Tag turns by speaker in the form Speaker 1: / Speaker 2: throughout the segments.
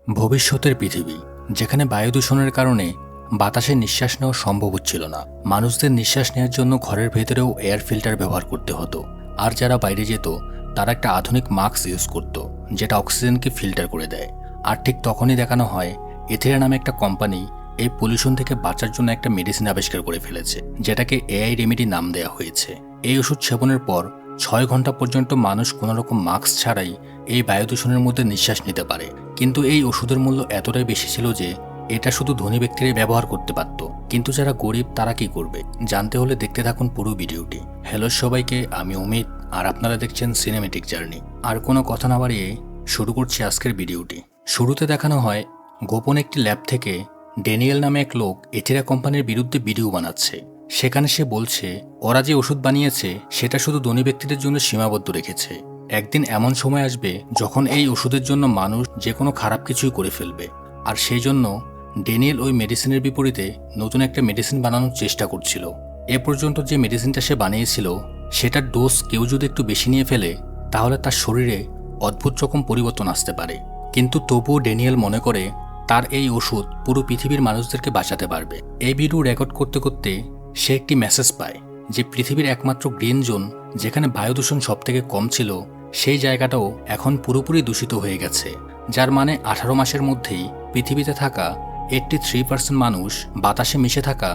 Speaker 1: ভবিষ্যতের পৃথিবী, যেখানে বায়ু দূষণের কারণে বাতাসে নিঃশ্বাস নেওয়া সম্ভব হচ্ছিল না। মানুষদের নিঃশ্বাস নেওয়ার জন্য ঘরের ভেতরেও এয়ার ফিল্টার ব্যবহার করতে হতো, আর যারা বাইরে যেত তারা একটা আধুনিক মাস্ক ইউজ করত, যেটা অক্সিজেনকে ফিল্টার করে দেয়। আর ঠিক তখনই দেখানো হয় এথেরা নামে একটা কোম্পানি এই পলিউশন থেকে বাঁচার জন্য একটা মেডিসিন আবিষ্কার করে ফেলেছে, যেটাকে এআই রেমেডি নাম দেওয়া হয়েছে। এই ওষুধ সেবনের পর 6 ঘন্টা পর্যন্ত মানুষ কোনোরকম মাস্ক ছাড়াই এই বায়ু দূষণের মধ্যে নিঃশ্বাস নিতে পারে। কিন্তু এই ওষুধের মূল্য এতটাই বেশি ছিল যে এটা শুধু ধনী ব্যক্তিরাই ব্যবহার করতে পারত, কিন্তু যারা গরিব তারা কি করবে জানতে হলে দেখতে থাকুন পুরো ভিডিওটি। হ্যালো সবাইকে, আমি অমিত, আর আপনারা দেখছেন সিনেমেটিক জার্নি। আর কোনো কথা না বাড়িয়ে শুরু করছি আজকের ভিডিওটি। শুরুতে দেখানো হয় গোপন একটি ল্যাব থেকে ড্যানিয়েল নামে এক লোক এথেরা কোম্পানির বিরুদ্ধে ভিডিও বানাচ্ছে। সেখানে সে বলছে ওরা যে ওষুধ বানিয়েছে সেটা শুধু ধনী ব্যক্তিদের জন্য সীমাবদ্ধ রেখেছে। একদিন এমন সময় আসবে যখন এই ওষুধের জন্য মানুষ যে কোনো খারাপ কিছুই করে ফেলবে। আর সেই জন্য ড্যানিয়েল ওই মেডিসিনের বিপরীতে নতুন একটা মেডিসিন বানানোর চেষ্টা করছিল। এ পর্যন্ত যে মেডিসিনটা সে বানিয়েছিল সেটার ডোজ কেউ যদি একটু বেশি নিয়ে ফেলে তাহলে তার শরীরে অদ্ভুত রকম পরিবর্তন আসতে পারে। কিন্তু তবুও ড্যানিয়েল মনে করে তার এই ওষুধ পুরো পৃথিবীর মানুষদেরকে বাঁচাতে পারবে। এই ভিডিও রেকর্ড করতে করতে সে একটি মেসেজ পায় যে পৃথিবীর একমাত্র গ্রিন জোন, যেখানে বায়ু দূষণ সবথেকে কম ছিল, সেই জায়গাটাও এখন পুরোপুরি দূষিত হয়ে গেছে। যার মানে 18 মাসের মধ্যেই পৃথিবীতে থাকা 83% মানুষ বাতাসে মিশে থাকা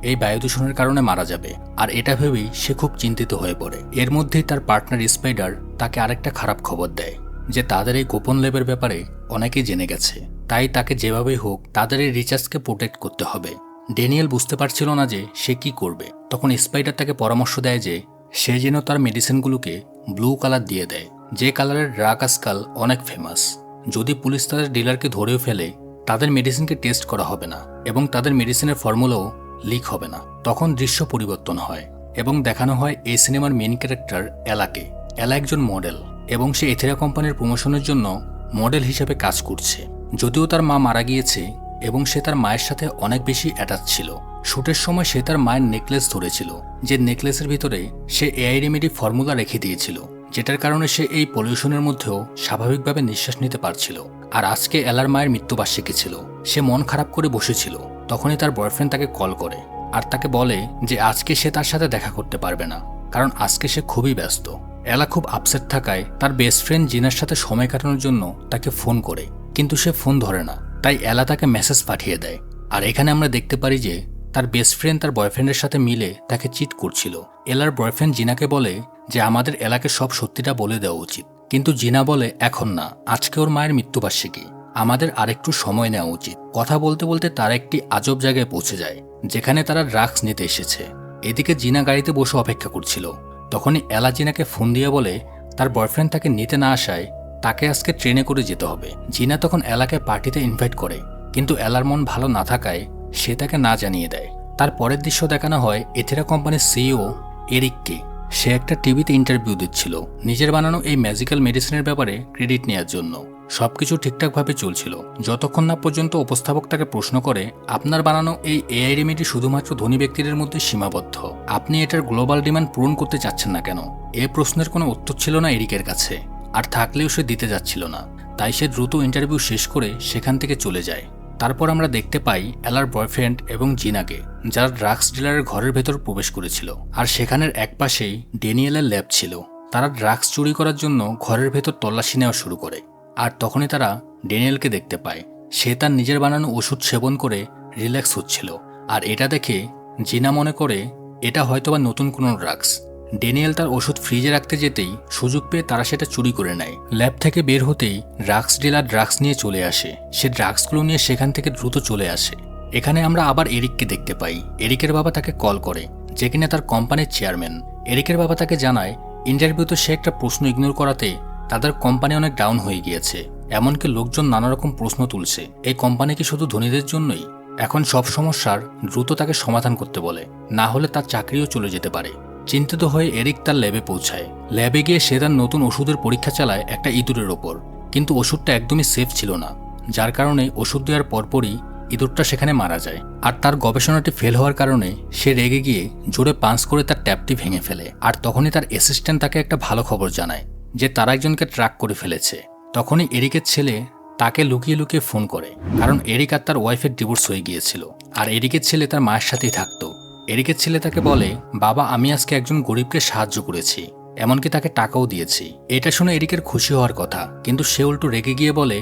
Speaker 1: এই বায়ু দূষণের কারণে মারা যাবে। আর এটা ভেবেই সে খুব চিন্তিত হয়ে পড়ে। এর মধ্যেই তার পার্টনার স্পাইডার তাকে আরেকটা খারাপ খবর দেয় যে তাদের এই গোপন ল্যাবের ব্যাপারে অনেকেই জেনে গেছে, তাই তাকে যেভাবেই হোক তাদের এই রিচার্জকে প্রোটেক্ট করতে হবে। ড্যানিয়েল বুঝতে পারছিল না যে সে কি করবে। তখন স্পাইডার তাকে পরামর্শ দেয় যে সে যেন তার মেডিসিনগুলোকে ব্লু কালার দিয়ে দেয়, যে কালারের ড্রাগ আজকাল অনেক ফেমাস। যদি পুলিশ তাদের ডিলারকে ধরেও ফেলে তাদের মেডিসিনকে টেস্ট করা হবে না এবং তাদের মেডিসিনের ফর্মুলাও লিক হবে না। তখন দৃশ্য পরিবর্তন হয় এবং দেখানো হয় এই সিনেমার মেইন ক্যারেক্টার এলাকে। এলা একজন মডেল এবং সে এথেরা কোম্পানির প্রমোশনের জন্য মডেল হিসেবে কাজ করছে। যদিও তার মা মারা গিয়েছে এবং সে তার মায়ের সাথে অনেক বেশি অ্যাটাচ ছিল। শ্যুটের সময় সে তার মায়ের নেকলেস ধরেছিল, যে নেকলেসের ভিতরে সে এআই রেমেডি ফর্মুলা রেখে দিয়েছিল, যেটার কারণে সে এই পলিউশনের মধ্যেও স্বাভাবিকভাবে নিঃশ্বাস নিতে পারছিল। আর আজকে এলার মায়ের মৃত্যুবার্ষিকী ছিল। সে মন খারাপ করে বসেছিল। তখনই তার বয়ফ্রেন্ড তাকে কল করে আর তাকে বলে যে আজকে সে তার সাথে দেখা করতে পারবে না, কারণ আজকে সে খুবই ব্যস্ত। এলা খুব আপসেট থাকায় তার বেস্ট ফ্রেন্ড জিনার সাথে সময় কাটানোর জন্য তাকে ফোন করে, কিন্তু সে ফোন ধরে না। তাই এলা তাকে মেসেজ পাঠিয়ে দেয়। আর এখানে আমরা দেখতে পারি যে তার বেস্ট ফ্রেন্ড তার বয়ফ্রেন্ডের সাথে মিলে তাকে চিট করছিল। এলার বয়ফ্রেন্ড জিনাকে বলে যে আমাদের এলাকে সব সত্যিটা বলে দেওয়া উচিত, কিন্তু জিনা বলে এখন না, আজকে ওর মায়ের মৃত্যুবার্ষিকী, আমাদের আরেকটু সময় নেওয়া উচিত। কথা বলতে বলতে তারা একটি আজব জায়গায় পৌঁছে যায়, যেখানে তারা ড্রাগস নিতে এসেছে। এদিকে জিনা গাড়িতে বসে অপেক্ষা করছিল। তখনই এলা জিনাকে ফোন দিয়ে বলে তার বয়ফ্রেন্ড তাকে নিতে না আসায় তাকে আজকে ট্রেনে করে যেতে হবে। জিনা তখন এলাকে পার্টিতে ইনভাইট করে, কিন্তু এলার মন ভালো না থাকায় সে তাকে না জানিয়ে দেয়। তার পরের দৃশ্য দেখানো হয় এথেরা কোম্পানির সিইও এরিককে। সে একটা টিভিতে ইন্টারভিউ দিচ্ছিল নিজের বানানো এই ম্যাজিক্যাল মেডিসিনের ব্যাপারে ক্রেডিট নেওয়ার জন্য। সবকিছু ঠিকঠাকভাবে চলছিল যতক্ষণ না পর্যন্ত উপস্থাপক তাকে প্রশ্ন করে আপনার বানানো এই এআই রেমেডি শুধুমাত্র ধনী ব্যক্তিদের মধ্যে সীমাবদ্ধ, আপনি এটার গ্লোবাল ডিমান্ড পূরণ করতে চাচ্ছেন না কেন? এই প্রশ্নের কোনো উত্তর ছিল না এরিকের কাছে, আর থাকলেও সে দিতে যাচ্ছিল না। তাই সে দ্রুত ইন্টারভিউ শেষ করে সেখান থেকে চলে যায়। তারপর আমরা দেখতে পাই এলার বয়ফ্রেন্ড এবং জিনাকে, যারা ড্রাগস ডিলারের ঘরের ভেতর প্রবেশ করেছিল। আর সেখানের একপাশেই ড্যানিয়েলের ল্যাব ছিল। তারা ড্রাগস চুরি করার জন্য ঘরের ভেতর তল্লাশি নেওয়া শুরু করে। আর তখনই তারা ড্যানিয়েলকে দেখতে পায়। সে তার নিজের বানানো ওষুধ সেবন করে রিল্যাক্স হচ্ছিল। আর এটা দেখে জিনা মনে করে এটা হয়তোবা নতুন কোনো ড্রাগস। ড্যানিয়েল তার ওষুধ ফ্রিজে রাখতে যেতেই সুযোগ পেয়ে তারা সেটা চুরি করে নেয়। ল্যাব থেকে বের হতেই ড্রাগস ডিলার ড্রাগস নিয়ে চলে আসে। সে ড্রাগসগুলো নিয়ে সেখান থেকে দ্রুত চলে আসে। এখানে আমরা আবার এরিককে দেখতে পাই। এরিকের বাবা তাকে কল করে, যে কিনা তার কোম্পানির চেয়ারম্যান। এরিকের বাবা তাকে জানায় ইন্টারভিউতে সে একটা প্রশ্ন ইগনোর করাতে তাদের কোম্পানি অনেক ডাউন হয়ে গিয়েছে। এমনকি লোকজন নানা রকম প্রশ্ন তুলছে, এই কোম্পানি কি শুধু ধনীদের জন্যই? এখন সব সমস্যার দ্রুত তাকে সমাধান করতে বলে, না হলে তার চাকরিও চলে যেতে পারে। চিন্তিত হয়ে এরিক তার ল্যাবে পৌঁছায়। ল্যাবে গিয়ে সে তার নতুন ওষুধের পরীক্ষা চালায় একটা ইঁদুরের ওপর, কিন্তু ওষুধটা একদমই সেফ ছিল না, যার কারণে ওষুধ দেওয়ার পরপরই ইঁদুরটা সেখানে মারা যায়। আর তার গবেষণাটি ফেল হওয়ার কারণে সে রেগে গিয়ে জোরে পাঞ্চ করে তার ট্যাপটি ভেঙে ফেলে। আর তখনই তার অ্যাসিস্ট্যান্ট তাকে একটা ভালো খবর জানায় যে তারা একজনকে ট্র্যাক করে ফেলেছে। তখনই এরিকের ছেলে তাকে লুকিয়ে লুকিয়ে ফোন করে, কারণ এরিক আর তার ওয়াইফের ডিভোর্স হয়ে গিয়েছিল আর এরিকের ছেলে তার মায়ের সাথেই থাকতো। এরিকের ছেলে তাকে বলে, বাবা আমি আজকে একজন গরিবকে সাহায্য করেছি, এমনকি তাকে টাকাও দিয়েছি। এটা শুনে এরিকের খুশি হওয়ার কথা, কিন্তু সে উল্টো রেগে গিয়ে বলে,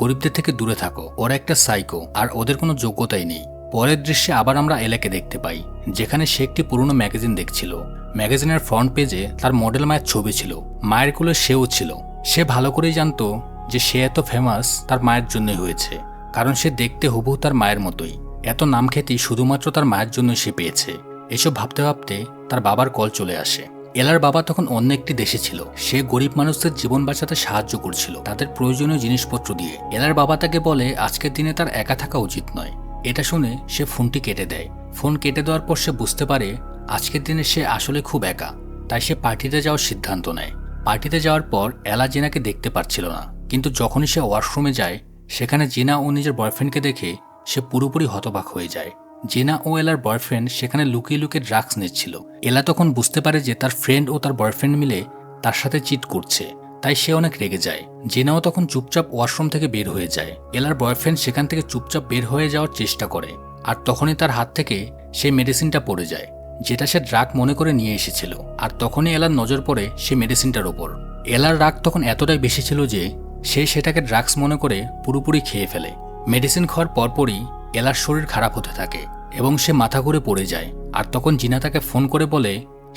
Speaker 1: গরিবদের থেকে দূরে থাকো, ওরা একটা সাইকো আর ওদের কোনো যোগ্যতাই নেই। পরের দৃশ্যে আবার আমরা এলাকে দেখতে পাই, যেখানে সে একটি পুরনো ম্যাগাজিন দেখছিল। ম্যাগাজিনের ফ্রন্ট পেজে তার মডেল মায়ের ছবি ছিল, মায়ের কোলে সেও ছিল। সে ভালো করেই জানতো যে সে এত ফেমাস তার মায়ের জন্যই হয়েছে, কারণ সে দেখতে হুবহু তার মায়ের মতোই। এত নাম খ্যাতি শুধুমাত্র তার মায়ের জন্যই সে পেয়েছে। এসব ভাবতে ভাবতে তার বাবার কল চলে আসে। এলার বাবা তখন অন্য একটি দেশে ছিল। সে গরিব মানুষদের জীবন বাঁচাতে সাহায্য করছিল তাদের প্রয়োজনীয় জিনিসপত্র দিয়ে। এলার বাবা তাকে বলে আজকের দিনে তার একা থাকা উচিত নয়। এটা শুনে সে ফোনটি কেটে দেয়। ফোন কেটে দেওয়ার পর সে বুঝতে পারে আজকের দিনে সে আসলে খুব একা। তাই সে পার্টিতে যাওয়ার সিদ্ধান্ত নেয়। পার্টিতে যাওয়ার পর এলা জিনাকে দেখতে পাচ্ছিল না, কিন্তু যখনই সে ওয়াশরুমে যায় সেখানে জিনা ও নিজের বয়ফ্রেন্ডকে দেখে সে পুরোপুরি হতবাক হয়ে যায়। জিনা ও এলার বয়ফ্রেন্ড সেখানে লুকিয়ে লুকিয়ে ড্রাগস নিচ্ছিল। এলা তখন বুঝতে পারে যে তার ফ্রেন্ড ও তার বয়ফ্রেন্ড মিলে তার সাথে চিট করছে, তাই সে অনেক রেগে যায়। জিনাও তখন চুপচাপ ওয়াশরুম থেকে বের হয়ে যায়। এলার বয়ফ্রেন্ড সেখান থেকে চুপচাপ বের হয়ে যাওয়ার চেষ্টা করে, আর তখনই তার হাত থেকে সেই মেডিসিনটা পড়ে যায়, যেটা সে ড্রাগ মনে করে নিয়ে এসেছিল। আর তখনই এলার নজর পড়ে সেই মেডিসিনটার ওপর। এলার রাগ তখন এতটাই বেশি ছিল যে সে সেটাকে ড্রাগস মনে করে পুরোপুরি খেয়ে ফেলে। মেডিসিন খাওয়ার পরপরই এলার শরীর খারাপ হতে থাকে এবং সে মাথা ঘুরে পড়ে যায়। আর তখন জিনা তাকে ফোন করে বলে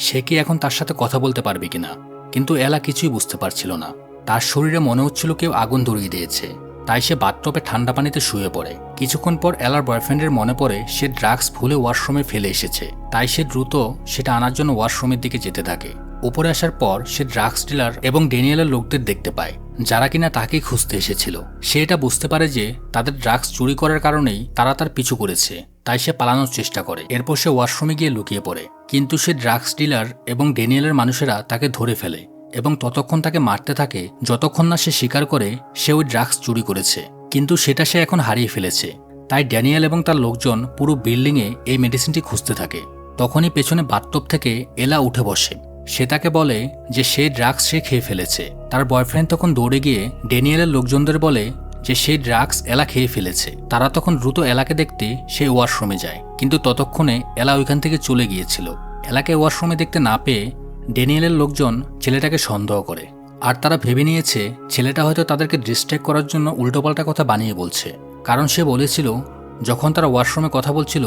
Speaker 1: সে কি এখন তার সাথে কথা বলতে পারবে কিনা, কিন্তু এলা কিছুই বুঝতে পারছিল না। তার শরীরে মনে হচ্ছিল কেউ আগুন ধরিয়ে দিয়েছে, তাই সে বাথটবে ঠান্ডা পানিতে শুয়ে পড়ে। কিছুক্ষণ পর এলার বয়ফ্রেন্ডের মনে পড়ে সে ড্রাগস ভুলে ওয়াশরুমে ফেলে এসেছে, তাই সে দ্রুত সেটা আনার জন্য ওয়াশরুমের দিকে যেতে থাকে। উপরে আসার পর সে ড্রাগস ডিলার এবং ড্যানিয়েলের লোকদের দেখতে পায়, যারা কিনা তাকেই খুঁজতে এসেছিল। সে এটা বুঝতে পারে যে তাদের ড্রাগস চুরি করার কারণেই তারা তার পিছু করেছে, তাই সে পালানোর চেষ্টা করে। এরপর সে ওয়াশরুমে গিয়ে লুকিয়ে পড়ে, কিন্তু সে ড্রাগস ডিলার এবং ড্যানিয়েলের মানুষেরা তাকে ধরে ফেলে এবং ততক্ষণ তাকে মারতে থাকে যতক্ষণ না সে স্বীকার করে সে ওই ড্রাগস চুরি করেছে, কিন্তু সেটা সে এখন হারিয়ে ফেলেছে। তাই ড্যানিয়েল এবং তার লোকজন পুরো বিল্ডিংয়ে এই মেডিসিনটি খুঁজতে থাকে। তখনই পেছনে বাথটব থেকে এলা উঠে বসে। সে তাকে বলে যে সে ড্রাগস সে খেয়ে ফেলেছে। তার বয়ফ্রেন্ড তখন দৌড়ে গিয়ে ড্যানিয়েলের লোকজনদের বলে যে সেই ড্রাগস এলা খেয়ে ফেলেছে। তারা তখন দ্রুত এলাকে দেখতে সেই ওয়াশরুমে যায়, কিন্তু ততক্ষণে এলা ওইখান থেকে চলে গিয়েছিল। এলাকে ওয়াশরুমে দেখতে না পেয়ে ড্যানিয়েলের লোকজন ছেলেটাকে সন্দেহ করে, আর তারা ভেবে নিয়েছে ছেলেটা হয়তো তাদেরকে ডিস্ট্র্যাক্ট করার জন্য উল্টোপাল্টা কথা বানিয়ে বলছে, কারণ সে বলেছিল যখন তারা ওয়াশরুমে কথা বলছিল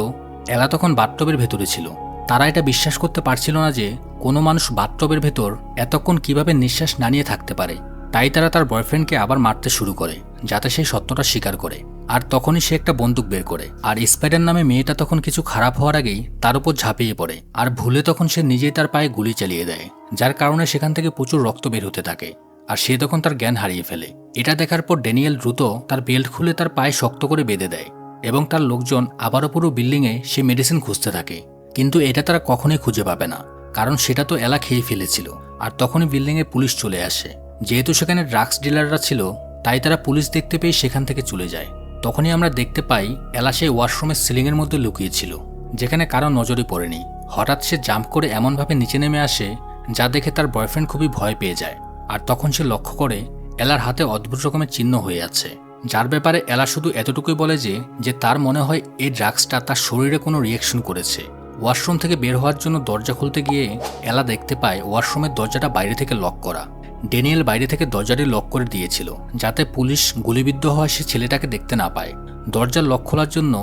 Speaker 1: এলা তখন বাথটবের ভেতরে ছিল। তারা এটা বিশ্বাস করতে পারছিল না যে কোনো মানুষ বাথটবের ভেতর এতক্ষণ কিভাবে নিঃশ্বাস না নিয়ে থাকতে পারে। তাই তারা তার বয়ফ্রেন্ডকে আবার মারতে শুরু করে যাতে সে সত্যটা স্বীকার করে। আর তখনই সে একটা বন্দুক বের করে, আর স্পাইডার নামে মেয়েটা তখন কিছু খারাপ হওয়ার আগেই তার উপর ঝাঁপিয়ে পড়ে, আর ভুলে তখন সে নিজেই তার পায়ে গুলি চালিয়ে দেয়, যার কারণে সেখান থেকে প্রচুর রক্ত বের হতে থাকে। আর সে তখন তার জ্ঞান হারিয়ে ফেলে। এটা দেখার পর ড্যানিয়েল দ্রুত তার বেল্ট খুলে তার পায়ে শক্ত করে বেঁধে দেয় এবং তার লোকজন আবারও পুরো বিল্ডিংয়ে সে মেডিসিন খুঁজতে থাকে, কিন্তু এটা তারা কখনোই খুঁজে পাবে না, কারণ সেটা তো এলা খেয়ে ফেলেছিল। আর তখনই বিল্ডিংয়ে পুলিশ চলে আসে। যেহেতু সেখানে ড্রাগস ডিলাররা ছিল তাই তারা পুলিশ দেখতে পেয়ে সেখান থেকে চলে যায়। তখনই আমরা দেখতে পাই এলা সেই ওয়াশরুমের সিলিংয়ের মধ্যে লুকিয়েছিল, যেখানে কারো নজরে পড়েনি। হঠাৎ সে জাম্প করে এমনভাবে নিচে নেমে আসে যা দেখে তার বয়ফ্রেন্ড খুবই ভয় পেয়ে যায়। আর তখন সে লক্ষ্য করে এলার হাতে অদ্ভুত রকমের চিহ্ন হয়ে আছে, যার ব্যাপারে এলা শুধু এতটুকুই বলে যে তার মনে হয় এই ড্রাগসটা তার শরীরে কোনো রিয়েকশন করেছে। ওয়াশরুম থেকে বের হওয়ার জন্য দরজা খুলতে গিয়ে এলা দেখতে পায় ওয়াশরুমের দরজাটা বাইরে থেকে লক করা। ড্যানিয়েল বাইরে থেকে দরজাটি লক করে দিয়েছিল যাতে পুলিশ গুলিবিদ্ধ হওয়া সে ছেলেটাকে দেখতে না পায়। দরজার লক খোলার জন্য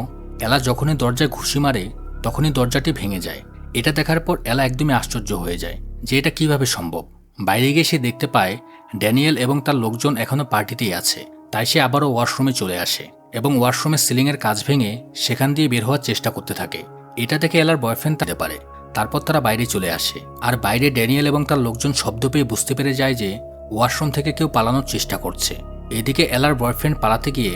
Speaker 1: এলা যখনই দরজায় ঘুষি মারে তখনই দরজাটি ভেঙে যায়। এটা দেখার পর এলা একদমই আশ্চর্য হয়ে যায় যে এটা কিভাবে সম্ভব। বাইরে গিয়ে সে দেখতে পায় ড্যানিয়েল এবং তার লোকজন এখনও পার্টিতেই আছে, তাই সে আবারও ওয়াশরুমে চলে আসে এবং ওয়াশরুমের সিলিংয়ের কাজ ভেঙে সেখান দিয়ে বের হওয়ার চেষ্টা করতে থাকে। এটা দেখে এলার বয়ফ্রেন্ড তাতে পারে। তারপর তারা বাইরে চলে আসে, আর বাইরে ড্যানিয়েল এবং তার লোকজন শব্দ পেয়ে বুঝতে পেরে যায় যে ওয়াশরুম থেকে কেউ পালানোর চেষ্টা করছে। এদিকে এলার বয়ফ্রেন্ড পালাতে গিয়ে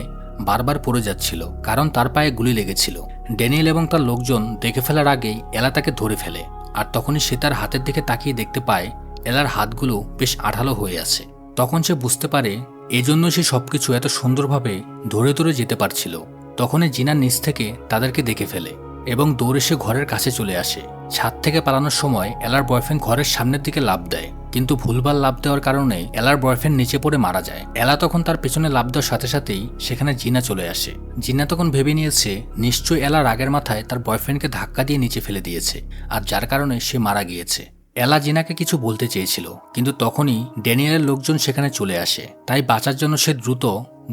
Speaker 1: বারবার পড়ে যাচ্ছিল, কারণ তার পায়ে গুলি লেগেছিল। ড্যানিয়েল এবং তার লোকজন দেখে ফেলার আগেই এলা তাকে ধরে ফেলে, আর তখনই সে তার হাতের দিকে তাকিয়ে দেখতে পায় এলার হাতগুলো বেশ আঠালো হয়ে আছে। তখন সে বুঝতে পারে এজন্য সে সবকিছু এত সুন্দরভাবে ধরে ধরে যেতে পারছিল। তখনই জিনা নিচ থেকে তাদেরকে দেখে ফেলে এবং দৌড়ে সে ঘরের কাছে চলে আসে। ছাদ থেকে পালানোর সময় এলার বয়ফ্রেন্ড ঘরের সামনের দিকে লাফ দেয়, কিন্তু ভুলভাল লাফ দেওয়ার কারণে এলার বয়ফ্রেন্ড নিচে পড়ে মারা যায়। এলা তখন তার পেছনে লাফ দেওয়ার সাথে সাথেই সেখানে জিনা চলে আসে। জিনা তখন ভেবে নিয়েছে নিশ্চয়ই এলা রাগের মাথায় তার বয়ফ্রেন্ডকে ধাক্কা দিয়ে নিচে ফেলে দিয়েছে, আর যার কারণে সে মারা গিয়েছে। এলা জিনাকে কিছু বলতে চেয়েছিল, কিন্তু তখনই ড্যানিয়েলের লোকজন সেখানে চলে আসে। তাই বাঁচার জন্য সে দ্রুত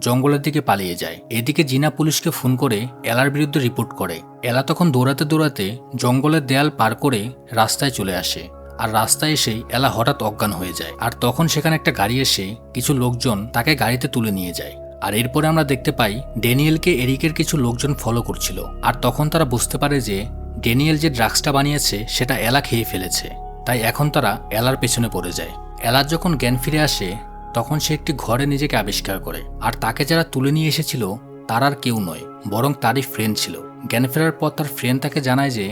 Speaker 1: জঙ্গলের দিকে পালিয়ে যায়। এদিকে জিনা পুলিশকে ফোন করে এলার বিরুদ্ধে রিপোর্ট করে। এলা তখন দৌড়াতে দৌড়াতে জঙ্গলের দেয়াল পার করে রাস্তায় চলে আসে, আর রাস্তায় এসেই এলা হঠাৎ অজ্ঞান হয়ে যায়। আর তখন সেখানে একটা গাড়ি এসে কিছু লোকজন তাকে গাড়িতে তুলে নিয়ে যায়। আর এরপরে আমরা দেখতে পাই ড্যানিয়েলকে এরিকের কিছু লোকজন ফলো করছিল। আর তখন তারা বুঝতে পারে যে ড্যানিয়েল যে ড্রাগসটা বানিয়েছে সেটা এলা খেয়ে ফেলেছে। তাই এখন তারা এলার পেছনে পড়ে যায়। এলার যখন জ্ঞান ফিরে আসে তখন সে একটি ঘরে নিজেকে আবিষ্কার করে। আর তাকে যারা তুলে নিয়ে এসেছিল তার আর কেউ নয়, বরং তারই ফ্রেন্ড ছিল। জ্ঞান ফেরার পর তার ফ্রেন্ড তাকে জানায় যে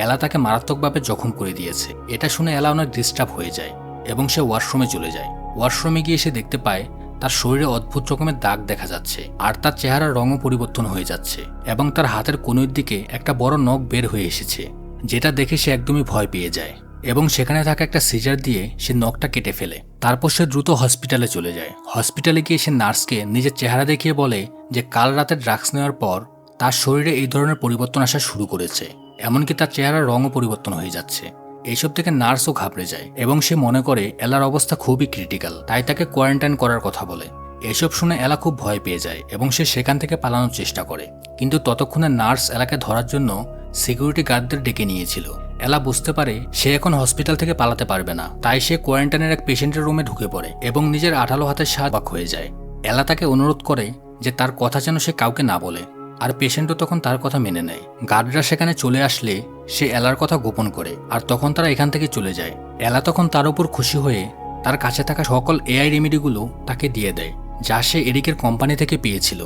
Speaker 1: এলা তাকে মারাত্মকভাবে জখম করে দিয়েছে। এটা শুনে এলা অনেক ডিস্টার্ব হয়ে যায় এবং সে ওয়াশরুমে চলে যায়। ওয়াশরুমে গিয়ে সে দেখতে পায় তার শরীরে অদ্ভুত রকমের দাগ দেখা যাচ্ছে, আর তার চেহারার রঙও পরিবর্তন হয়ে যাচ্ছে এবং তার হাতের কনুইর দিকে একটা বড় নখ বের হয়ে এসেছে, যেটা দেখে সে একদমই ভয় পেয়ে যায় এবং সেখানে থাকা একটা সিজার দিয়ে সে নখটা কেটে ফেলে। তারপর সে দ্রুত হসপিটালে চলে যায়। হসপিটালে গিয়ে সে নার্সকে নিজের চেহারা দেখিয়ে বলে যে কাল রাতে ড্রাগস নেওয়ার পর তার শরীরে এই ধরনের পরিবর্তন আসা শুরু করেছে, এমনকি তার চেহারার রঙও পরিবর্তন হয়ে যাচ্ছে। এইসব থেকে নার্সও ঘাবড়ে যায় এবং সে মনে করে এলার অবস্থা খুবই ক্রিটিক্যাল, তাই তাকে কোয়ারেন্টাইন করার কথা বলে। এসব শুনে এলা খুব ভয় পেয়ে যায় এবং সে সেখান থেকে পালানোর চেষ্টা করে। কিন্তু ততক্ষণে নার্স এলাকে ধরার জন্য সিকিউরিটি গার্ডদের ডেকে নিয়েছিল। এলা বুঝতে পারে সে এখন হসপিটাল থেকে পালাতে পারবে না, তাই সে কোয়ারেন্টাইনের এক পেশেন্টের রুমে ঢুকে পড়ে এবং নিজের আঠালো হাতের সাহায্য হয়ে যায়। এলা তাকে অনুরোধ করে যে তার কথা যেন সে কাউকে না বলে, আর পেশেন্টও তখন তার কথা মেনে নেয়। গার্ডরা সেখানে চলে আসলে সে এলার কথা গোপন করে, আর তখন তারা এখান থেকে চলে যায়। এলা তখন তার উপর খুশি হয়ে তার কাছে থাকা সকল এআই রেমেডিগুলো তাকে দিয়ে দেয়, যা সে এরিকের কোম্পানি থেকে পেয়েছিল।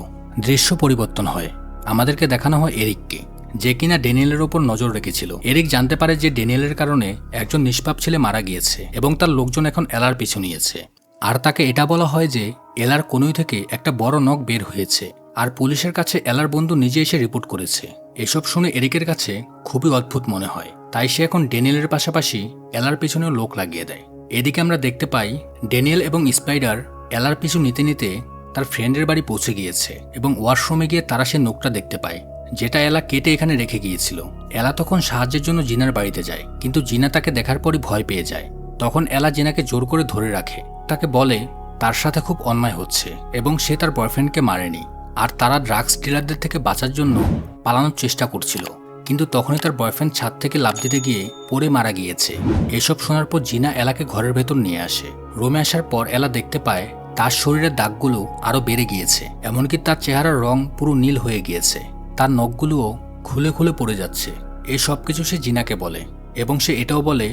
Speaker 1: দৃশ্য পরিবর্তন হয়, আমাদেরকে দেখানো হয় এরিককে, যে কিনা ড্যানিয়েলের ওপর নজর রেখেছিল। এরিক জানতে পারে যে ড্যানিয়েলের কারণে একজন নিষ্পাপ ছেলে মারা গিয়েছে এবং তার লোকজন এখন এলার পিছু নিয়েছে। আর তাকে এটা বলা হয় যে এলার কনুই থেকে একটা বড় নখ বের হয়েছে, আর পুলিশের কাছে এলার বন্ধু নিজে এসে রিপোর্ট করেছে। এসব শুনে এরিকের কাছে খুবই অদ্ভুত মনে হয়, তাই সে এখন ড্যানিয়েলের পাশাপাশি এলার পিছনেও লোক লাগিয়ে দেয়। এদিকে আমরা দেখতে পাই ড্যানিয়েল এবং স্পাইডার এলার পিছু নিতে নিতে তার ফ্রেন্ডের বাড়ি পৌঁছে গিয়েছে এবং ওয়াশরুমে গিয়ে তারা সে নখটা দেখতে পায়, যেটা এলা কেটে এখানে রেখে গিয়েছিল। এলা তখন সাহায্যের জন্য জিনার বাড়িতে যায়, কিন্তু জিনা তাকে দেখার পরই ভয় পেয়ে যায়। তখন এলা জিনাকে জোর করে ধরে রাখে, তাকে বলে তার সাথে খুব অন্যায় হচ্ছে এবং সে তার বয়ফ্রেন্ডকে মারেনি, আর তারা ড্রাগস ডিলারদের থেকে বাঁচার জন্য পালানোর চেষ্টা করছিল। কিন্তু তখনই তার বয়ফ্রেন্ড ছাদ থেকে লাফ দিতে গিয়ে পড়ে মারা গিয়েছে। এসব শোনার পর জিনা এলাকে ঘরের ভেতর নিয়ে আসে। রুমে আসার পর এলা দেখতে পায় তার শরীরের দাগগুলো আরো বেড়ে গিয়েছে, এমনকি তার চেহারার রং পুরো নীল হয়ে গিয়েছে, তার নখগুলোও খুলে খুলে পড়ে যাচ্ছে। এই সব কিছু সে জিনাকে বলে এবং সে এটাও বলে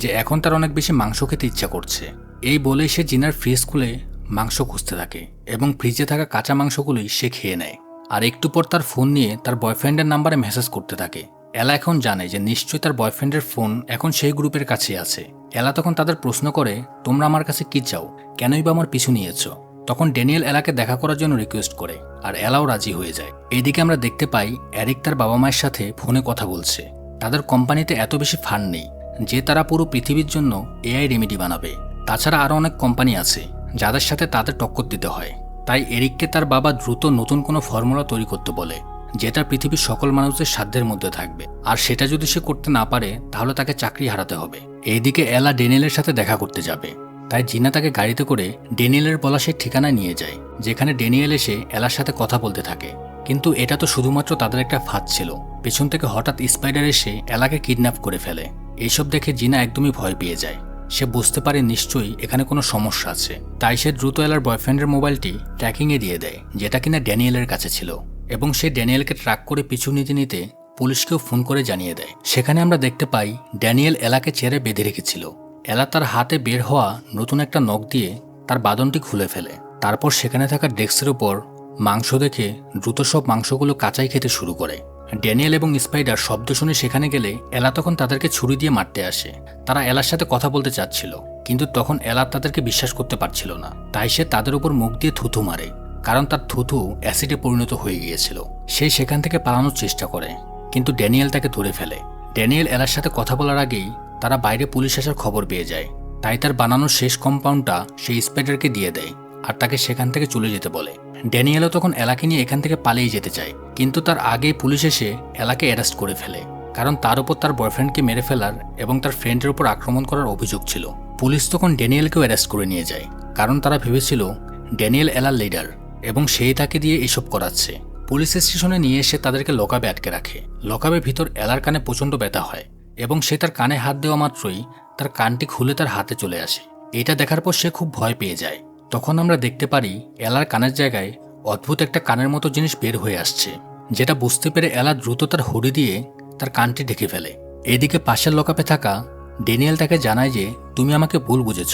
Speaker 1: যে এখন তার অনেক বেশি মাংস খেতে ইচ্ছা করছে। এই বলে সে জিনার ফ্রিজ খুলে মাংস খুঁজতে থাকে এবং ফ্রিজে থাকা কাঁচা মাংসগুলোই সে খেয়ে নেয়। আর একটু পর তার ফোন নিয়ে তার বয়ফ্রেন্ডের নাম্বারে মেসেজ করতে থাকে। এলা এখন জানে যে নিশ্চয়ই তার বয়ফ্রেন্ডের ফোন এখন সেই গ্রুপের কাছে আছে। এলা তখন তাদের প্রশ্ন করে, তোমরা আমার কাছে কি চাও, কেনই বা আমার পিছু নিয়েছ? তখন ড্যানিয়েল এলাকে দেখা করার জন্য রিকোয়েস্ট করে, আর এলাও রাজি হয়ে যায়। এইদিকে আমরা দেখতে পাই এরিক তার বাবা মায়ের সাথে ফোনে কথা বলছে। তাদের কোম্পানিতে এত বেশি ফান্ড নেই যে তারা পুরো পৃথিবীর জন্য এআই রেমেডি বানাবে। তাছাড়া আরও অনেক কোম্পানি আছে যাদের সাথে তাদের টক্কর দিতে হয়। তাই এরিককে তার বাবা দ্রুত নতুন কোনো ফর্মুলা তৈরি করতে বলে, যেটা পৃথিবীর সকল মানুষের সাধ্যের মধ্যে থাকবে, আর সেটা যদি সে করতে না পারে তাহলে তাকে চাকরি হারাতে হবে। এইদিকে এলা ড্যানিয়েলের সাথে দেখা করতে যাবে, তাই জিনা তাকে গাড়িতে করে ড্যানিয়েলের বলা সেই ঠিকানায় নিয়ে যায়, যেখানে ড্যানিয়েল এসে এলার সাথে কথা বলতে থাকে। কিন্তু এটা তো শুধুমাত্র তাদের একটা ফাঁদ ছিল। পেছন থেকে হঠাৎ স্পাইডার এসে এলাকে কিডন্যাপ করে ফেলে। এইসব দেখে জিনা একদমই ভয় পেয়ে যায়। সে বুঝতে পারে নিশ্চয়ই এখানে কোনো সমস্যা আছে, তাই সে দ্রুত এলার বয়ফ্রেন্ডের মোবাইলটি ট্র্যাকিংয়ে দিয়ে দেয়, যেটা কিনা ড্যানিয়েলের কাছে ছিল, এবং সে ড্যানিয়েলকে ট্র্যাক করে পিছু নিতে নিতে পুলিশকেও ফোন করে জানিয়ে দেয়। সেখানে আমরা দেখতে পাই ড্যানিয়েল এলাকে চেয়ারে বেঁধে রেখেছিল। এলা তার হাতে বের হওয়া নতুন একটা নখ দিয়ে তার বাঁধনটি খুলে ফেলে। তারপর সেখানে থাকা ডেস্কের উপর মাংস দেখে দ্রুত সব মাংসগুলো কাঁচাই খেতে শুরু করে। ড্যানিয়েল এবং স্পাইডার শব্দ শুনে সেখানে গেলে এলা তখন তাদেরকে ছুরি দিয়ে মারতে আসে। তারা এলার সাথে কথা বলতে চাচ্ছিল, কিন্তু তখন এলা তাদেরকে বিশ্বাস করতে পারছিল না, তাই সে তাদের উপর মুখ দিয়ে থুথু মারে, কারণ তার থুথু অ্যাসিডে পরিণত হয়ে গিয়েছিল। সে সেখান থেকে পালানোর চেষ্টা করে, কিন্তু ড্যানিয়েল তাকে ধরে ফেলে। ড্যানিয়েল এলার সাথে কথা বলার আগেই তারা বাইরে পুলিশ আসার খবর পেয়ে যায়। তাই তার বানানো শেষ কম্পাউন্ডটা সেই স্পাইডারকে দিয়ে দেয় আর তাকে সেখান থেকে চলে যেতে বলে। ড্যানিয়েলও তখন এলাকে নিয়ে এখান থেকে পালিয়ে যেতে চায়, কিন্তু তার আগে পুলিশ এসে এলাকে অ্যারেস্ট করে ফেলে, কারণ তার উপর তার বয়ফ্রেন্ডকে মেরে ফেলার এবং তার ফ্রেন্ডের উপর আক্রমণ করার অভিযোগ ছিল। পুলিশ তখন ড্যানিয়েলকেও অ্যারেস্ট করে নিয়ে যায়, কারণ তারা ভেবেছিল ড্যানিয়েল এলার লিডার এবং সেই তাকে দিয়ে এসব করাচ্ছে। পুলিশ স্টেশনে নিয়ে এসে তাদেরকে লকআপে আটকে রাখে। লকআপের ভিতর এলার কানে প্রচণ্ড ব্যথা হয় এবং সে তার কানে হাত দেওয়া মাত্রই তার কানটি খুলে তার হাতে চলে আসে। এটা দেখার পর সে খুব ভয় পেয়ে যায়। তখন আমরা দেখতে পারি এলার কানের জায়গায় অদ্ভুত একটা কানের মতো জিনিস বের হয়ে আসছে, যেটা বুঝতে পেরে এলা দ্রুত তার হুডি দিয়ে তার কানটি ঢেকে ফেলে। এদিকে পাশের লকআপে থাকা ড্যানিয়েল তাকে জানায় যে তুমি আমাকে ভুল বুঝেছ,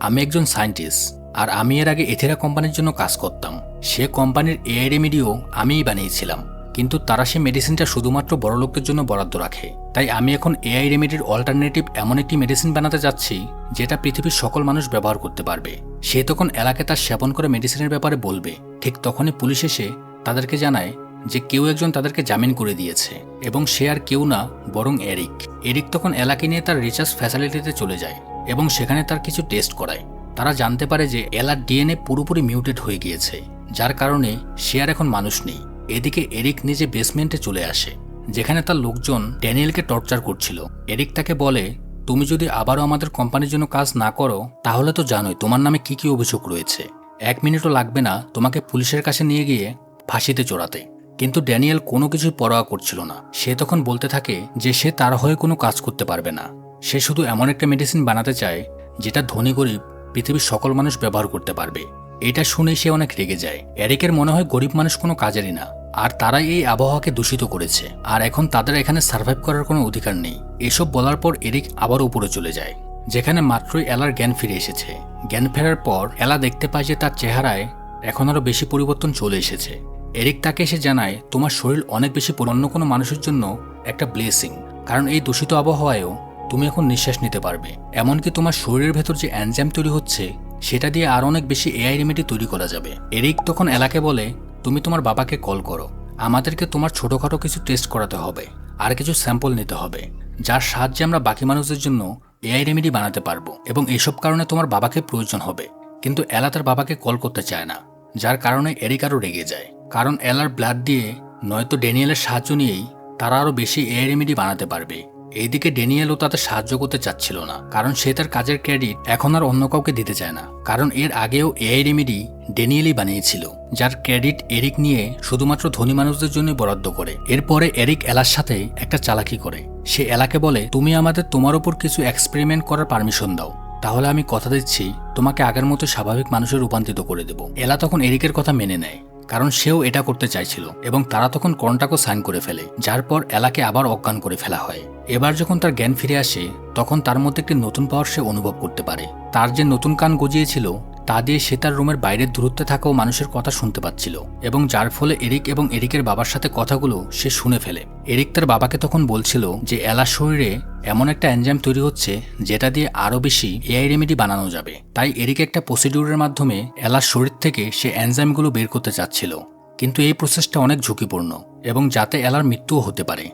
Speaker 1: আমি একজন সায়েন্টিস্ট আর আমি এর আগে এথেরা কোম্পানির জন্য কাজ করতাম। সে কোম্পানির এআই রেমেডিও আমিই বানিয়েছিলাম, কিন্তু তারা সে মেডিসিনটা শুধুমাত্র বড়লোকদের জন্য বরাদ্দ রাখে। তাই আমি এখন এআই রেমেডির অল্টারনেটিভ এমন একটি মেডিসিন বানাতে যাচ্ছি যেটা পৃথিবীর সকল মানুষ ব্যবহার করতে পারবে। সে তখন এলাকে তার সেবন করে মেডিসিনের ব্যাপারে বলবে। ঠিক তখনই পুলিশ এসে তাদেরকে জানায় যে কেউ একজন তাদেরকে জামিন করে দিয়েছে এবং সে আর কেউ না বরং এরিক। এরিক তখন এলাকে নিয়ে তার রিসার্চ ফ্যাসিলিটিতে চলে যায় এবং সেখানে তার কিছু টেস্ট করায়। তারা জানতে পারে যে এলার ডিএনএ পুরোপুরি মিউটেট হয়ে গিয়েছে, যার কারণে সে আর এখন মানুষ নেই। এদিকে এরিক নিজে বেসমেন্টে চলে আসে, যেখানে তার লোকজন ড্যানিয়েলকে টর্চার করছিল। এরিক তাকে বলে তুমি যদি আবারও আমাদের কোম্পানির জন্য কাজ না করো তাহলে তো জানোই তোমার নামে কি কি অভিযোগ রয়েছে। 1 মিনিটও লাগবে না তোমাকে পুলিশের কাছে নিয়ে গিয়ে ফাঁসিতে চড়াতে। কিন্তু ড্যানিয়েল কোনো কিছুই পরোয়া করছিল না। সে তখন বলতে থাকে যে সে তার হয়ে কোনো কাজ করতে পারবে না। সে শুধু এমন একটা মেডিসিন বানাতে চায় যেটা ধনী গরিব পৃথিবীর সকল মানুষ ব্যবহার করতে পারবে। এটা শুনে সে অনেক রেগে যায়। এরিকের মনে হয় গরিব মানুষ কোনো কাজেরই না, আর তারাই এই আবহাওয়াকে দূষিত করেছে, আর এখন তাদের এখানে সার্ভাইভ করার কোনো অধিকার নেই। এসব বলার পর এরিক আবার উপরে চলে যায়, যেখানে মাত্রই এলার জ্ঞান ফিরে এসেছে। জ্ঞান ফেরার পর এলা দেখতে পায় যে তার চেহারায় এখন আরও বেশি পরিবর্তন চলে এসেছে। এরিক তাকে এসে জানায় তোমার শরীর অনেক বেশি অন্য কোনো মানুষের জন্য একটা ব্লেসিং, কারণ এই দূষিত আবহাওয়ায়ও তুমি এখন নিঃশ্বাস নিতে পারবে। এমনকি তোমার শরীরের ভেতর যে এনজাইম তৈরি হচ্ছে সেটা দিয়ে আরও অনেক বেশি এআই রেমেডি তৈরি করা যাবে। এরিক তখন এলাকে বলে তুমি তোমার বাবাকে কল করো, আমাদেরকে তোমার ছোটোখাটো কিছু টেস্ট করাতে হবে আর কিছু স্যাম্পল নিতে হবে, যার সাহায্যে আমরা বাকি মানুষদের জন্য এআই রেমেডি বানাতে পারবো, এবং এসব কারণে তোমার বাবাকে প্রয়োজন হবে। কিন্তু এলা তার বাবাকে কল করতে চায় না, যার কারণে এরিক আরও রেগে যায়, কারণ এলার ব্লাড দিয়ে নয়তো ড্যানিয়েলের সাহায্য নিয়েই তারা আরও বেশি এআই রেমেডি বানাতে পারবে। এইদিকে ড্যানিয়েলও তাদের সাহায্য করতে চাচ্ছিল না, কারণ সে তার কাজের ক্রেডিট এখন আর অন্য কাউকে দিতে চায় না, কারণ এর আগেও এআই রেমেডি ড্যানিয়েলই বানিয়েছিল, যার ক্রেডিট এরিক নিয়ে শুধুমাত্র ধনী মানুষদের জন্য বরাদ্দ করে। এরপরে এরিক এলার সাথে একটা চালাকি করে। সে এলাকে বলে তুমি আমাদের তোমার উপর কিছু এক্সপেরিমেন্ট করার পারমিশন দাও, তাহলে আমি কথা দিচ্ছি তোমাকে আগের মতো স্বাভাবিক মানুষে রূপান্তরিত করে দেব। এলা তখন এরিকের কথা মেনে নেয়, কারণ সেও এটা করতে চাইছিল, এবং তারা তখন কন্ট্রাক্টও সাইন করে ফেলে, যার পর এলাকে আবার অজ্ঞান করে ফেলা হয়। এবার যখন তার জ্ঞান ফিরে আসে তখন তার মধ্যে একটি নতুন পাওয়ার সে অনুভব করতে পারে। তার যে নতুন কান গজিয়েছিল তা দিয়ে সে তার রুমের বাইরের দূরত্বে থাকাও মানুষের কথা শুনতে পাচ্ছিল, এবং যার ফলে এরিক এবং এরিকের বাবার সাথে কথাগুলো সে শুনে ফেলে। এরিক তার বাবাকে তখন বলছিল যে এলার শরীরে এমন একটা এনজাইম তৈরি হচ্ছে যেটা দিয়ে আরও বেশি এআই রেমেডি বানানো যাবে। তাই এরিক একটা প্রসিডিউরের মাধ্যমে এলার শরীর থেকে সে এনজাইমগুলো বের করতে চাচ্ছিল, কিন্তু এই প্রসেসটা অনেক ঝুঁকিপূর্ণ এবং যাতে এলার মৃত্যুও হতে পারে।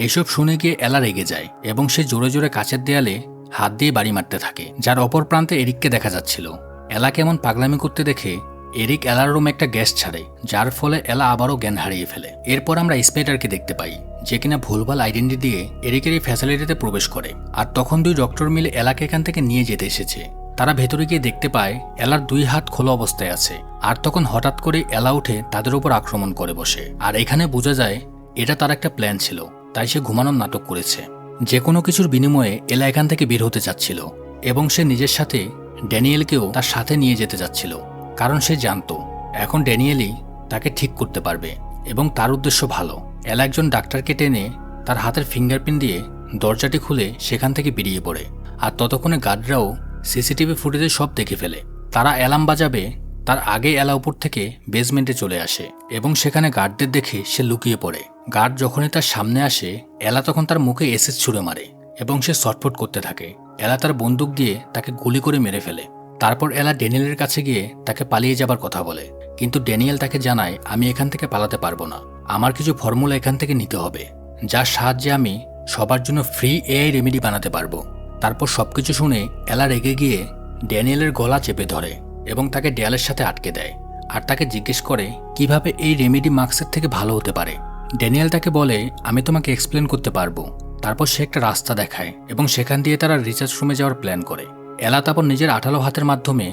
Speaker 1: এসব শুনে গিয়ে এলা রেগে যায় এবং সে জোরে জোরে কাচের দেয়ালে হাত দিয়ে বাড়ি মারতে থাকে, যার অপর প্রান্তে এরিককে দেখা যাচ্ছিল। এলা কেমন পাগলামি করতে দেখে এরিক এলার রুমে একটা গ্যাস ছাড়ে, যার ফলে এলা আবারও জ্ঞান হারিয়ে ফেলে। এরপর আমরা স্পাইডারকে দেখতে পাই, যে কিনা ভুলভাল আইডেন্টি দিয়ে এরিকের এই ফ্যাসিলিটিতে প্রবেশ করে, আর তখন 2 ডক্টর মিলে এলাকে এখান থেকে নিয়ে যেতে এসেছে। তারা ভেতরে গিয়ে দেখতে পায় এলার 2 হাত খোলা অবস্থায় আছে, আর তখন হঠাৎ করে এলা উঠে তাদের উপর আক্রমণ করে বসে। আর এখানে বোঝা যায় এটা তার একটা প্ল্যান ছিল, তাই সে ঘুমানোর নাটক করেছে। যে কোনো কিছুর বিনিময়ে এলা এখান থেকে বের হতে চাচ্ছিল, এবং সে নিজের সাথে ড্যানিয়েলকেও তার সাথে নিয়ে যেতে চাচ্ছিল, কারণ সে জানতো এখন ড্যানিয়েলই তাকে ঠিক করতে পারবে এবং তার উদ্দেশ্য ভালো। এলা একজন ডাক্তারকে টেনে তার হাতের ফিঙ্গারপ্রিন্ট দিয়ে দরজাটি খুলে সেখান থেকে বেরিয়ে পড়ে, আর ততক্ষণে গার্ডরাও সিসিটিভি ফুটেজে সব দেখে ফেলে। তারা অ্যালার্ম বাজাবে তার আগে এলা উপর থেকে বেসমেন্টে চলে আসে এবং সেখানে গার্ডদের দেখে সে লুকিয়ে পড়ে। গার্ড যখনই তার সামনে আসে এলা তখন তার মুখে এসিড ছুঁড়ে মারে এবং সে ছটফট করতে থাকে। এলা তার বন্দুক দিয়ে তাকে গুলি করে মেরে ফেলে। তারপর এলা ড্যানিয়েলের কাছে গিয়ে তাকে পালিয়ে যাবার কথা বলে, কিন্তু ড্যানিয়েল তাকে জানায় আমি এখান থেকে পালাতে পারবো না, আমার কিছু ফর্মুলা এখান থেকে নিতে হবে, যার সাহায্যে আমি সবার জন্য ফ্রি এআই রেমেডি বানাতে পারবো। তারপর সবকিছু শুনে এলা রেগে গিয়ে ড্যানিয়েলের গলা চেপে ধরে এবং তাকে দেয়ালের সাথে আটকে দেয় আর তাকে জিজ্ঞেস করে কিভাবে এই রেমেডি মাস্কের থেকে ভালো হতে পারে। ড্যানিয়েল তাকে বলে, আমি তোমাকে এক্সপ্লেন করতে পারবো। তারপর সে একটা রাস্তা দেখায় এবং সেখান দিয়ে তারা রিসার্চ রুমে যাওয়ার প্ল্যান করে। এলা তারপর নিজের আঠালো হাতের মাধ্যমে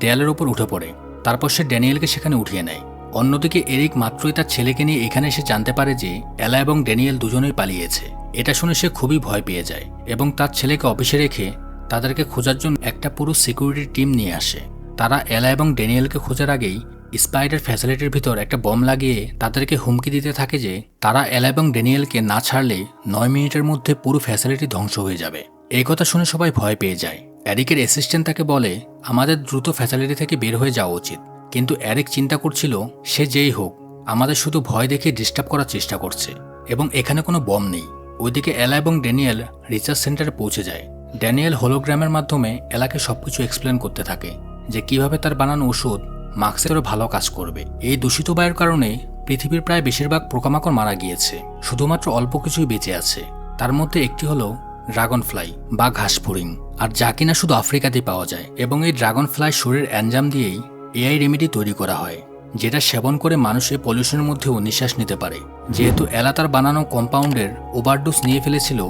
Speaker 1: দেয়ালের উপর উঠে পড়ে। তারপর সে ড্যানিয়েলকে সেখানে উঠিয়ে নেয়। অন্যদিকে এরিক মাত্রই তার ছেলেকে নিয়ে এখানে এসে জানতে পারে যে এলা এবং ড্যানিয়েল দুজনেই পালিয়েছে। এটা শুনে সে খুবই ভয় পেয়ে যায় এবং তার ছেলেকে অফিসে রেখে তাদেরকে খোঁজার জন্য একটা পুরো সিকিউরিটি টিম নিয়ে আসে। তারা এলা এবং ড্যানিয়েলকে খোঁজার আগেই স্পাইডার ফ্যাসিলিটির ভিতর একটা বম লাগিয়ে তাদেরকে হুমকি দিতে থাকে যে তারা এলা এবং ড্যানিয়েলকে না ছাড়লে 9 মিনিটের মধ্যে পুরো ফ্যাসিলিটি ধ্বংস হয়ে যাবে। এই কথা শুনে সবাই ভয় পেয়ে যায়। এরিকের অ্যাসিস্ট্যান্ট তাকে বলে, আমাদের দ্রুত ফ্যাসিলিটি থেকে বের হয়ে যাওয়া উচিত। কিন্তু এরিক চিন্তা করছিল সে যেই হোক আমাদের শুধু ভয় দেখে ডিস্টার্ব করার চেষ্টা করছে এবং এখানে কোনো বম নেই। ওইদিকে এলা এবং ড্যানিয়েল রিসার্চ সেন্টারে পৌঁছে যায়। ড্যানিয়েল হোলোগ্রামের মাধ্যমে এলাকে সবকিছু এক্সপ্লেন করতে থাকে যে কিভাবে তার বানানো ওষুধ মাস্কের ভালো কাজ করবে। এই দূষিত বায়ুর কারণে পৃথিবীর প্রায় বেশিরভাগ পোকামাকড় মারা গিয়েছে, শুধুমাত্র অল্প কিছুই বেঁচে আছে। তার মধ্যে একটি হলো ড্রাগন ফ্লাই বা ঘাসফড়িং, আর যা কিনা শুধু আফ্রিকাতেই পাওয়া যায়। এবং এই ড্রাগন ফ্লাই শরীরের অ্যানজাম দিয়েই এআই রেমেডি তৈরি করা হয়, যেটা সেবন করে মানুষ এই পলিউশনের মধ্যেও নিঃশ্বাস নিতে পারে। যেহেতু এলা তার বানানো কম্পাউন্ডের ওভারডোজ নিয়ে ফেলেছিল,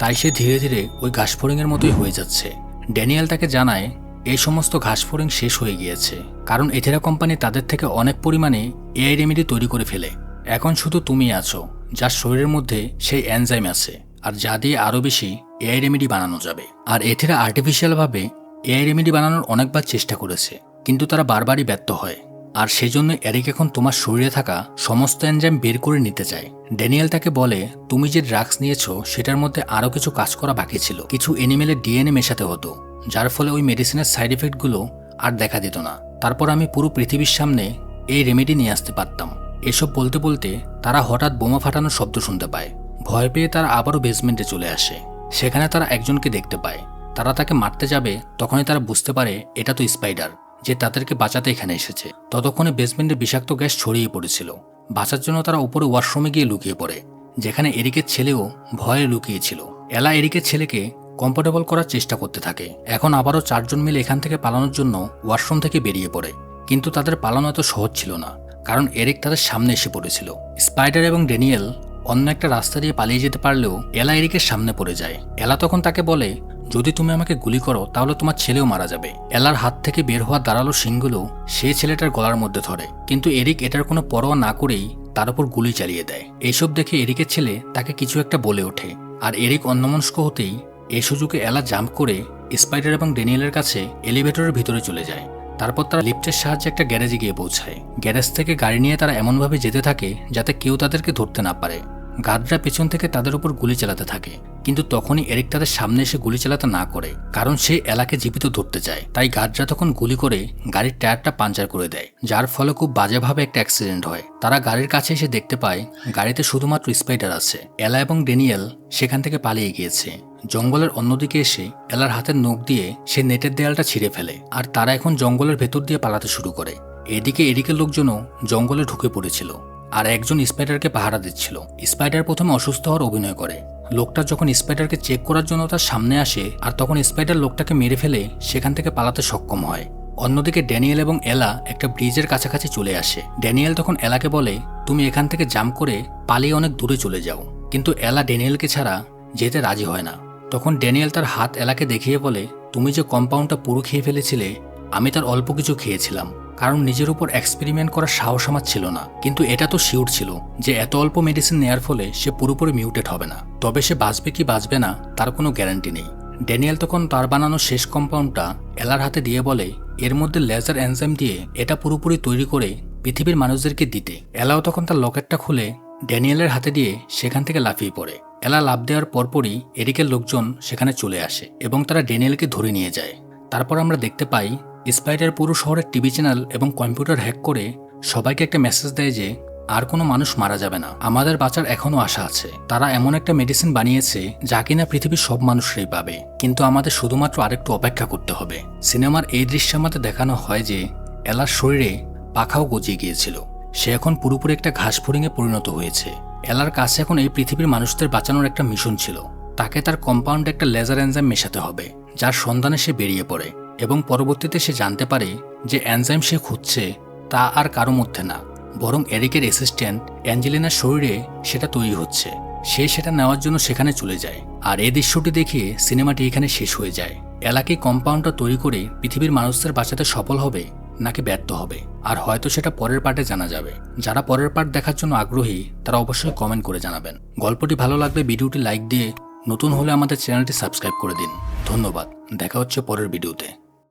Speaker 1: তাই সে ধীরে ধীরে ওই ঘাসফড়িংয়ের মতোই হয়ে যাচ্ছে। ড্যানিয়েল তাকে জানায় এই সমস্ত ঘাসফড়িং শেষ হয়ে গিয়েছে, কারণ এথেরা কোম্পানি তাদের থেকে অনেক পরিমাণে এআই রেমেডি তৈরি করে ফেলে। এখন শুধু তুমি আছো যার শরীরের মধ্যে সেই এনজাইম আছে, আর যা দিয়ে আরও বেশি এআই রেমেডি বানানো যাবে। আর এথেরা আর্টিফিশিয়ালভাবে এআই রেমেডি বানানোর অনেকবার চেষ্টা করেছে, কিন্তু তারা বারবারই ব্যর্থ হয়। আর সেজন্য এরিক এখন তোমার শরীরে থাকা সমস্ত এনজাইম বের করে নিতে চায়। ড্যানিয়েল তাকে বলে, তুমি যে ড্রাগস নিয়েছো সেটার মধ্যে আরও কিছু কাজ করা বাকি ছিল। কিছু এনিমেলের ডিএনএ মেশাতে হতো, যার ফলে ওই মেডিসিনের সাইড এফেক্টগুলো আর দেখা দিত না। তারপর আমি পুরো পৃথিবীর সামনে এই রেমেডি নিয়ে আসতে পারতাম। এসব বলতে বলতে তারা হঠাৎ বোমা ফাটানোর শব্দ শুনতে পায়। ভয় পেয়ে তারা আবারও বেসমেন্টে চলে আসে। সেখানে তারা একজনকে দেখতে পায়। তারা তাকে মারতে যাবে, তখনই তারা বুঝতে পারে এটা তো স্পাইডার, যে তাদেরকে বাঁচাতে এখানে এসেছে। ততক্ষণে বেসমেন্টে বিষাক্ত গ্যাস ছড়িয়ে পড়েছিল। বাঁচার জন্য তারা উপরে ওয়াশরুমে গিয়ে লুকিয়ে পড়ে, যেখানে এরিকের ছেলেও ভয়ে লুকিয়েছিল। এলা এরিকের ছেলেকে কমফোর্টেবল করার চেষ্টা করতে থাকে। এখন আবারও 4 জন মিলে এখান থেকে পালানোর জন্য ওয়াশরুম থেকে বেরিয়ে পড়ে, কিন্তু তাদের পালানো এত সহজ ছিল না, কারণ এরিক তাদের সামনে এসে পড়েছিল। স্পাইডার এবং ড্যানিয়েল অন্য একটা রাস্তা দিয়ে পালিয়ে যেতে পারলেও এলা এরিকের সামনে পড়ে যায়। এলা তখন তাকে বলে, যদি তুমি আমাকে গুলি করো তাহলে তোমার ছেলেও মারা যাবে। এলার হাত থেকে বের হওয়া দাঁড়ালো শিংগুলো সে ছেলেটার গলার মধ্যে ধরে, কিন্তু এরিক এটার কোনো পরোয়া না করেই তার উপর গুলি চালিয়ে দেয়। এইসব দেখে এরিকের ছেলে তাকে কিছু একটা বলে ওঠে, আর এরিক অন্যমনস্ক হতেই এই সুযোগে এলা জাম্প করে স্পাইডার এবং ড্যানিয়েলের কাছে এলিভেটরের ভিতরে চলে যায়। তারপর তারা লিফটের সাহায্যে একটা গ্যারেজে গিয়ে পৌঁছায়। গ্যারেজ থেকে গাড়ি নিয়ে তারা এমনভাবে যেতে থাকে যাতে কেউ তাদেরকে ধরতে না পারে। গার্ডরা পেছন থেকে তাদের উপর গুলি চালাতে থাকে, কিন্তু তখনই এরিক তাদের সামনে এসে গুলি চালাতে না করে, কারণ সে এলাকে জীবিত ধরতে চায়। তাই গার্ডরা তখন গুলি করে গাড়ির টায়ারটা পাঞ্চার করে দেয়, যার ফলে খুব বাজেভাবে একটা অ্যাক্সিডেন্ট হয়। তারা গাড়ির কাছে এসে দেখতে পায় গাড়িতে শুধুমাত্র স্পাইডার আছে। এলা এবং ড্যানিয়েল সেখান থেকে পালিয়ে গিয়েছে। জঙ্গলের অন্যদিকে এসে এলার হাতের নখ দিয়ে সে নেটের দেয়ালটা ছিঁড়ে ফেলে, আর তারা এখন জঙ্গলের ভেতর দিয়ে পালাতে শুরু করে। এদিকে এরিকের লোকজনও জঙ্গলে ঢুকে পড়েছিল, আর একজন স্পাইডারকে পাহারা দিচ্ছিল। স্পাইডার প্রথমে অসুস্থ হওয়ার অভিনয় করে। লোকটা যখন স্পাইডারকে চেক করার জন্য তার সামনে আসে, আর তখন স্পাইডার লোকটাকে মেরে ফেলে সেখান থেকে পালাতে সক্ষম হয়। অন্যদিকে ড্যানিয়েল এবং এলা একটা ব্রিজের কাছাকাছি চলে আসে। ড্যানিয়েল তখন এলাকে বলে, তুমি এখান থেকে জাম্প করে পালিয়ে অনেক দূরে চলে যাও, কিন্তু এলা ড্যানিয়েলকে ছাড়া যেতে রাজি হয় না। তখন ড্যানিয়েল তার হাত এলাকে দেখিয়ে বলে, তুমি যে কম্পাউন্ডটা পুরো খেয়ে ফেলেছিলে, আমি তার অল্প কিছু খেয়েছিলাম, কারণ নিজের উপর এক্সপেরিমেন্ট করার সাহস আমার ছিল না। কিন্তু এটা তো শিওর ছিল যে এত অল্প মেডিসিন নেয়ার ফলে সে পুরোপুরি মিউটেট হবে না, তবে সে বাঁচবে কি বাঁচবে না তার কোনো গ্যারান্টি নেই। ড্যানিয়েল তখন তার বানানো শেষ কম্পাউন্ডটা এলার হাতে দিয়ে বলে, এর মধ্যে লেজার এনজাইম দিয়ে এটা পুরোপুরি তৈরি করে পৃথিবীর মানুষদেরকে দিতে। এলাও তখন তার লকেটটা খুলে ড্যানিয়েলের হাতে দিয়ে সেখান থেকে লাফিয়ে পড়ে। এলা লাফ দেওয়ার পরপরই এরিকের লোকজন সেখানে চলে আসে এবং তারা ড্যানিয়েলকে ধরে নিয়ে যায়। তারপর আমরা দেখতে পাই স্পাইডার পুরো শহরের টিভি চ্যানেল এবং কম্পিউটার হ্যাক করে সবাইকে একটা মেসেজ দেয় যে আর কোনো মানুষ মারা যাবে না, আমাদের বাঁচার এখনো আশা আছে। তারা এমন একটা মেডিসিন বানিয়েছে যা কিনা পৃথিবীর সব মানুষরাই পাবে, কিন্তু আমাদের শুধুমাত্র আরেকটু অপেক্ষা করতে হবে। সিনেমার এই দৃশ্যের মধ্যে দেখানো হয় যে এলার শরীরে পাখাও গজিয়ে গিয়েছিল। সে এখন পুরোপুরি একটা ঘাসফড়িংয়ে পরিণত হয়েছে। এলার কাছে এখন এই পৃথিবীর মানুষদের বাঁচানোর একটা মিশন ছিল, তাকে তার কম্পাউন্ডে একটা লেজার এনজাইম মেশাতে হবে, যার সন্ধানে সে বেরিয়ে পড়ে এবং পরবর্তীতে সে জানতে পারে যে এনজাইম সে খুঁজছে তা আর কারো মধ্যে না, বরং এরিকের অ্যাসিস্ট্যান্ট অ্যাঞ্জেলিনার শরীরে সেটা তৈরি হচ্ছে। সে সেটা নেওয়ার জন্য সেখানে চলে যায়। আর এই দৃশ্যটি দেখে সিনেমাটি এখানে শেষ হয়ে যায়। এলাকে কম্পাউন্ডটা তৈরি করে পৃথিবীর মানুষদের বাঁচাতে সফল হবে নাকি ব্যর্থ হবে, আর হয়তো সেটা পরের পার্টে জানা যাবে। যারা পরের পার্ট দেখার জন্য আগ্রহী তারা অবশ্যই কমেন্ট করে জানাবেন। গল্পটি ভালো লাগলে ভিডিওটি লাইক দিয়ে, নতুন হলে আমাদের চ্যানেলটি সাবস্ক্রাইব করে দিন। ধন্যবাদ, দেখা হচ্ছে পরের ভিডিওতে।